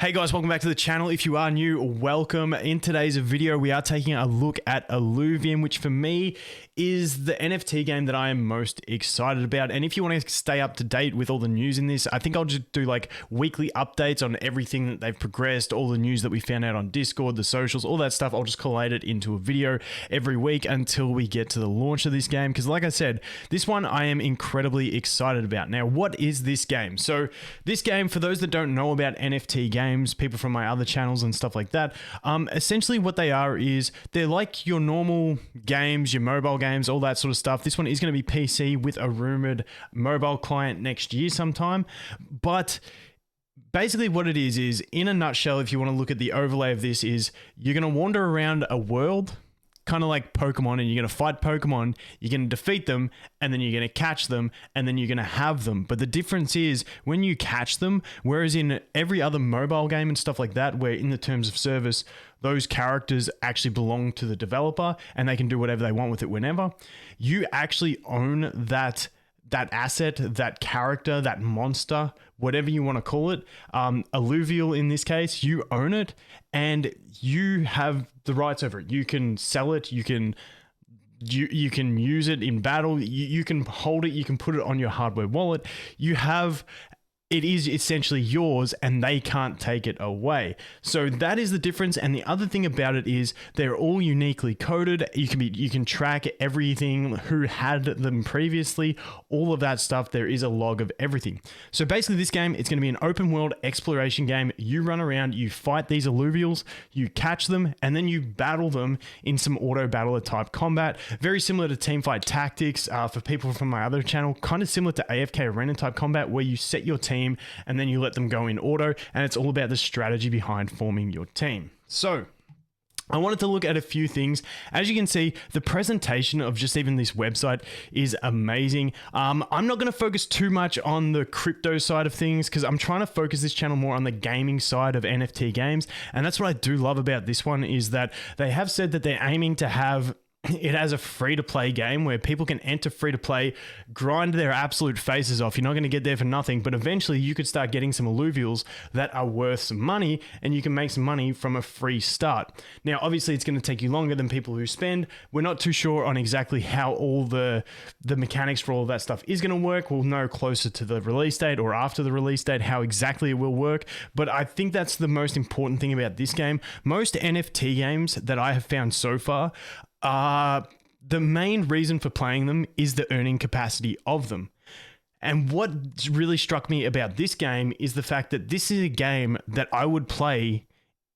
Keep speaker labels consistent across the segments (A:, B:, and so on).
A: Hey guys, welcome back to the channel. If you are new, welcome. In today's video, we are taking a look at Illuvium, which for me is the NFT game that I am most excited about. And if you want to stay up to date with all the news in this, I think I'll just do like weekly updates on everything that they've progressed, all the news that we found out on Discord, the socials, all that stuff. I'll just collate it into a video every week until we get to the launch of this game. Because like I said, this one I am incredibly excited about. Now, what is this game? So this game, for those that don't know about NFT games, people from my other channels and stuff like that, essentially what they are is they're like your normal games, your mobile games, all that sort of stuff. This one is going to be PC with a rumored mobile client next year sometime. But basically what it is in a nutshell, if you want to look at the overlay of this, is you're going to wander around a world kind of like Pokemon, and you're going to fight Pokemon, you're going to defeat them, and then you're going to catch them, and then you're going to have them. But the difference is when you catch them, whereas in every other mobile game and stuff like that, where in the terms of service, those characters actually belong to the developer and they can do whatever they want with it whenever, you actually own that asset, that character, that monster, whatever you want to call it, Illuvial in this case, you own it and you have the rights over it. You can sell it, you can use it in battle, you can hold it, you can put it on your hardware wallet. It is essentially yours and they can't take it away. So that is the difference. And the other thing about it is they're all uniquely coded. You can track everything, who had them previously, all of that stuff. There is a log of everything. So basically this game, it's going to be an open world exploration game. You run around, you fight these Illuvials, you catch them, and then you battle them in some auto battler type combat. Very similar to Teamfight Tactics for people from my other channel, kind of similar to AFK Arena type combat, where you set your team and then you let them go in auto, and it's all about the strategy behind forming your team. So I wanted to look at a few things. As you can see, the presentation of just even this website is amazing. I'm not going to focus too much on the crypto side of things because I'm trying to focus this channel more on the gaming side of NFT games. And that's what I do love about this one, is that they have said that they're aiming to have it as a free-to-play game where people can enter free-to-play, grind their absolute faces off. You're not going to get there for nothing, but eventually you could start getting some Illuvials that are worth some money, and you can make some money from a free start. Now, obviously, it's going to take you longer than people who spend. We're not too sure on exactly how all the mechanics for all of that stuff is going to work. We'll know closer to the release date or after the release date how exactly it will work, but I think that's the most important thing about this game. Most NFT games that I have found so far, the main reason for playing them is the earning capacity of them. And what really struck me about this game is the fact that this is a game that I would play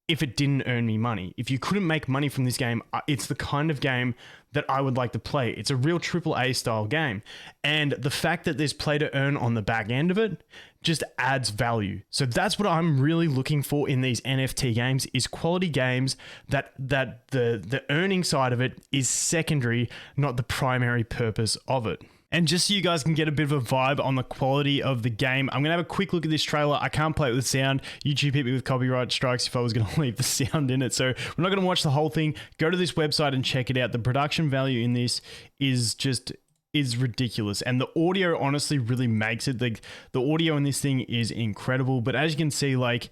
A: if it didn't earn me money. If you couldn't make money from this game, it's the kind of game that I would like to play. It's a real AAA style game. And the fact that there's play to earn on the back end of it just adds value. So that's what I'm really looking for in these NFT games, is quality games that the earning side of it is secondary, not the primary purpose of it. And just so you guys can get a bit of a vibe on the quality of the game, I'm going to have a quick look at this trailer. I can't play it with sound. YouTube hit me with copyright strikes if I was going to leave the sound in it. So we're not going to watch the whole thing. Go to this website and check it out. The production value in this is ridiculous. And the audio honestly really makes it. The audio in this thing is incredible. But as you can see, like,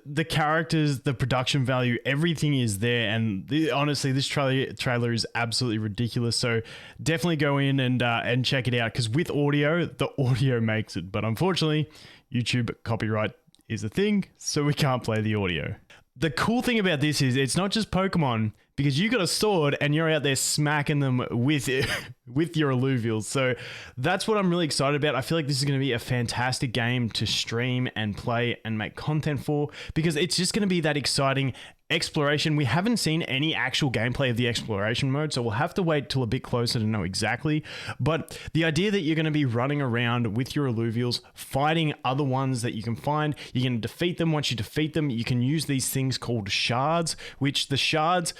A: the characters, the production value, everything is there, and honestly, this trailer is absolutely ridiculous. So definitely go in and check it out, because with audio, the audio makes it. But unfortunately, YouTube copyright is a thing, so we can't play the audio. The cool thing about this is it's not just Pokemon, because you got a sword and you're out there smacking them with your Illuvials. So that's what I'm really excited about. I feel like this is going to be a fantastic game to stream and play and make content for, because it's just going to be that exciting exploration. We haven't seen any actual gameplay of the exploration mode, so we'll have to wait till a bit closer to know exactly. But the idea that you're going to be running around with your Illuvials, fighting other ones that you can find, you're going to defeat them. Once you defeat them, you can use these things called shards, which the shards,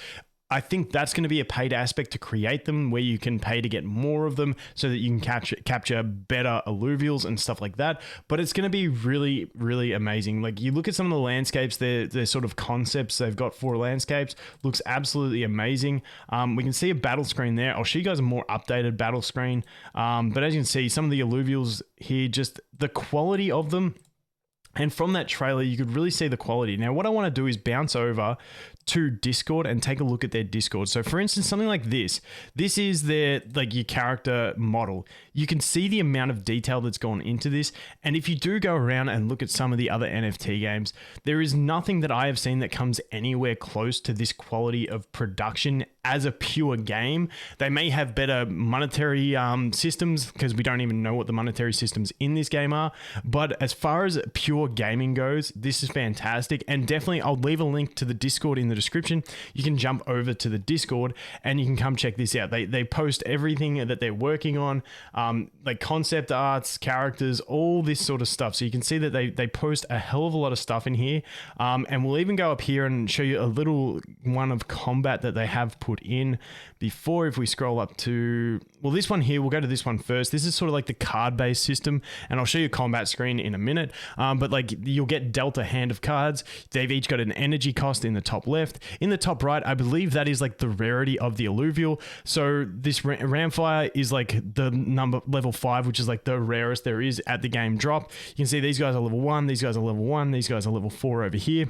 A: I think that's going to be a paid aspect to create them, where you can pay to get more of them so that you can capture better Illuvials and stuff like that. But it's going to be really, really amazing. Like, you look at some of the landscapes, they're sort of concepts they've got for landscapes, looks absolutely amazing. We can see a battle screen there. I'll show you guys a more updated battle screen. But as you can see, some of the Illuvials here, just the quality of them And from that trailer, you could really see the quality. Now, what I want to do is bounce over to Discord and take a look at their Discord. So for instance, something like this is their, like, your character model. You can see the amount of detail that's gone into this. And if you do go around and look at some of the other NFT games, there is nothing that I have seen that comes anywhere close to this quality of production as a pure game. They may have better monetary systems, because we don't even know what the monetary systems in this game are. But as far as pure gaming goes, this is fantastic. And definitely, I'll leave a link to the Discord in the description. You can jump over to the Discord and you can come check this out. They post everything that they're working on, like concept arts, characters, all this sort of stuff. So you can see that they post a hell of a lot of stuff in here. And we'll even go up here and show you a little one of combat that they have put in before. If we scroll up to, well, this one here, we'll go to this one first. This is sort of like the card-based system, and I'll show you a combat screen in a minute. But like, you'll get dealt a hand of cards. They've each got an energy cost in the top left. In the top right, I believe that is like the rarity of the Illuvial. So this Ramfire is like the number level 5, which is like the rarest there is at the game drop. You can see these guys are level 1, these guys are level 1, these guys are level 4 over here.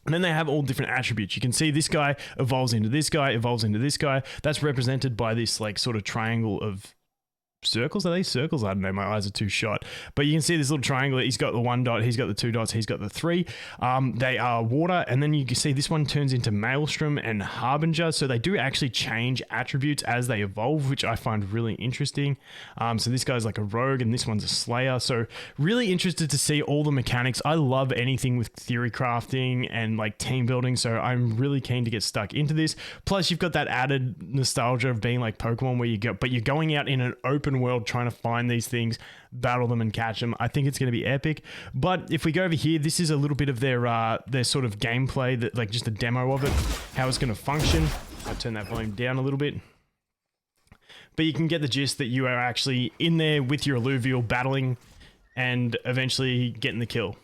A: And then they have all different attributes. You can see this guy evolves into this guy, evolves into this guy. That's represented by this like sort of triangle of circles. Are they circles? I don't know, my eyes are too shot. But you can see this little triangle. He's got the 1 dot, he's got the 2 dots, he's got the 3. They are water, and then you can see this one turns into Maelstrom and Harbinger. So they do actually change attributes as they evolve, which I find really interesting. So this guy's like a rogue and this one's a slayer. So really interested to see all the mechanics. I love anything with theory crafting and like team building, so I'm really keen to get stuck into this. Plus you've got that added nostalgia of being like Pokemon, where you're going out in an open world trying to find these things, battle them and catch them. I think it's going to be epic. But if we go over here, this is a little bit of their sort of gameplay, that like just a demo of it, how it's going to function. I'll turn that volume down a little bit. But you can get the gist that you are actually in there with your Illuvial battling and eventually getting the kill.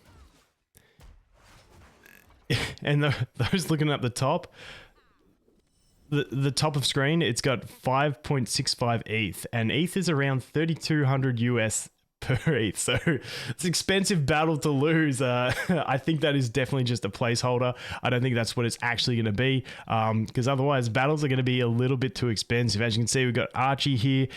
A: And those looking up the top, the top of screen, it's got 5.65 ETH, and ETH is around 3,200 US per ETH. So it's an expensive battle to lose. I think that is definitely just a placeholder. I don't think that's what it's actually going to be, because otherwise battles are going to be a little bit too expensive. As you can see, we've got Archie here.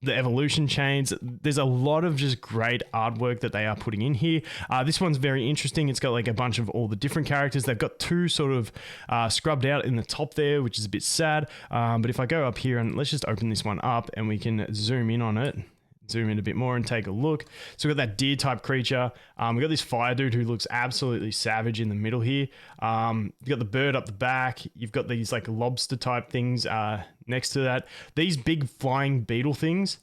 A: The evolution chains. There's a lot of just great artwork that they are putting in here. This one's very interesting. It's got like a bunch of all the different characters. They've got 2 sort of scrubbed out in the top there, which is a bit sad. But if I go up here and let's just open this one up and we can zoom in on it. Zoom in a bit more and take a look. So we've got that deer type creature. We've got this fire dude who looks absolutely savage in the middle here. You've got the bird up the back. You've got these like lobster type things next to that. These big flying beetle things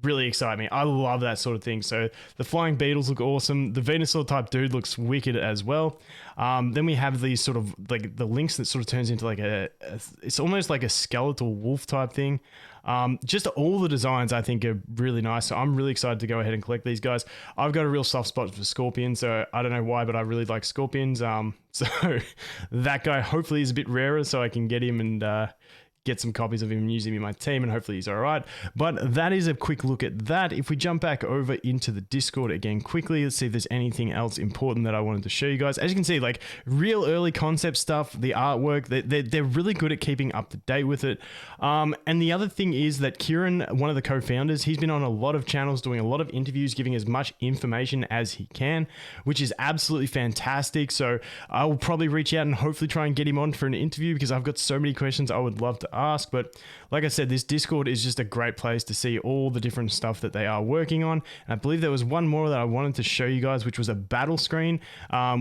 A: really excite me. I love that sort of thing. So the flying beetles look awesome. The Venusaur type dude looks wicked as well. Then we have these sort of like the lynx that sort of turns into like it's almost like a skeletal wolf type thing. Just all the designs I think are really nice. So I'm really excited to go ahead and collect these guys. I've got a real soft spot for scorpions, so I don't know why, but I really like scorpions. So that guy hopefully is a bit rarer, so I can get him and get some copies of him and use him in my team, and hopefully he's all right. But that is a quick look at that. If we jump back over into the Discord again quickly, let's see if there's anything else important that I wanted to show you guys. As you can see, like real early concept stuff, the artwork, they're really good at keeping up to date with it. And the other thing is that Kieran, one of the co-founders, he's been on a lot of channels doing a lot of interviews, giving as much information as he can, which is absolutely fantastic. So I will probably reach out and hopefully try and get him on for an interview, because I've got so many questions I would love to ask. But like I said, this Discord is just a great place to see all the different stuff that they are working on. And I believe there was one more that I wanted to show you guys, which was a battle screen,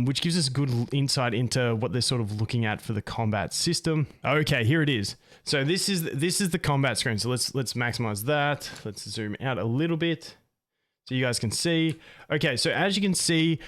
A: which gives us good insight into what they're sort of looking at for the combat system. Okay, here it is. So this is the combat screen. So let's maximize that. Let's zoom out a little bit so you guys can see. Okay, so as you can see,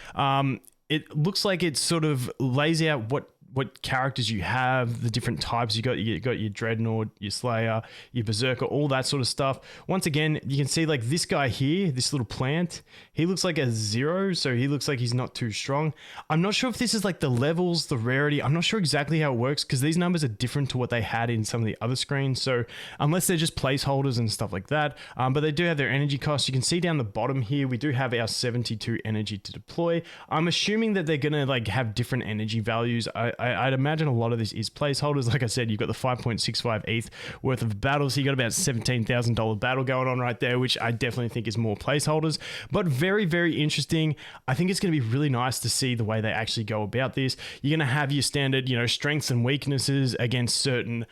A: it looks like it sort of lays out what what characters you have, the different types. You got your Dreadnought, your Slayer, your Berserker, all that sort of stuff. Once again, you can see like this guy here, this little plant, he looks like a 0, so he looks like he's not too strong. I'm not sure if this is like the levels, the rarity. I'm not sure exactly how it works because these numbers are different to what they had in some of the other screens. So unless they're just placeholders and stuff like that, but they do have their energy costs. You can see down the bottom here, we do have our 72 energy to deploy. I'm assuming that they're gonna like have different energy values. I'd imagine a lot of this is placeholders. Like I said, you've got the 5.65 ETH worth of battles. So you got about $17,000 battle going on right there, which I definitely think is more placeholders, but very, very interesting. I think it's going to be really nice to see the way they actually go about this. You're going to have your standard, you know, strengths and weaknesses against certain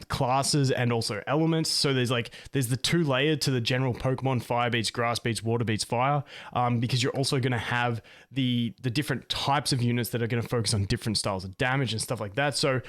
A: classes and also elements. So there's the 2-layer to the general Pokemon fire beats grass beats water beats fire, because you're also going to have the different types of units that are going to focus on different styles of damage and stuff like that. So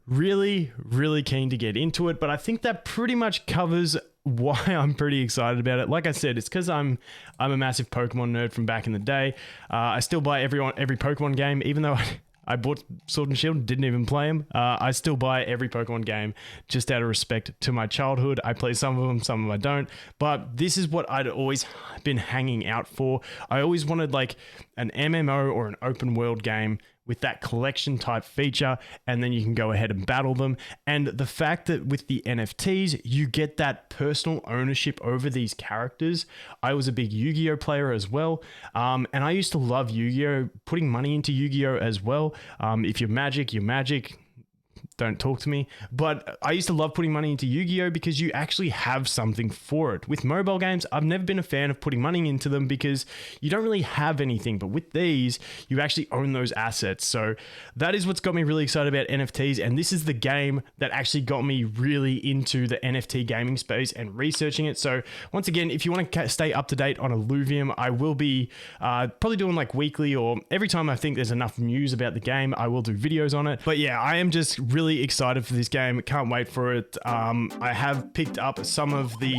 A: really, really keen to get into it, but I think that pretty much covers why I'm pretty excited about it. Like I said, it's because I'm a massive Pokemon nerd from back in the day. I still buy every Pokemon game, even though I bought Sword and Shield, didn't even play them. I still buy every Pokemon game just out of respect to my childhood. I play some of them I don't. But this is what I'd always been hanging out for. I always wanted like an MMO or an open world game with that collection type feature, and then you can go ahead and battle them. And the fact that with the NFTs, you get that personal ownership over these characters. I was a big Yu-Gi-Oh player as well, and I used to love Yu-Gi-Oh, putting money into Yu-Gi-Oh as well. If you're Magic, you're Magic. Don't talk to me. But I used to love putting money into Yu-Gi-Oh because you actually have something for it. With mobile games, I've never been a fan of putting money into them because you don't really have anything. But with these, you actually own those assets. So that is what's got me really excited about NFTs. And this is the game that actually got me really into the NFT gaming space and researching it. So once again, if you want to stay up to date on Illuvium, I will be probably doing like weekly or every time I think there's enough news about the game, I will do videos on it. But yeah, I am just really excited for this game. Can't wait for it. I have picked up some of the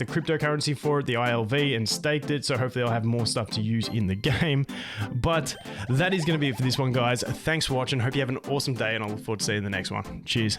A: cryptocurrency for it, the ILV, and staked it, so hopefully I'll have more stuff to use in the game. But that is going to be it for this one, guys. Thanks for watching. Hope you have an awesome day, and I look forward to seeing you in the next one. Cheers.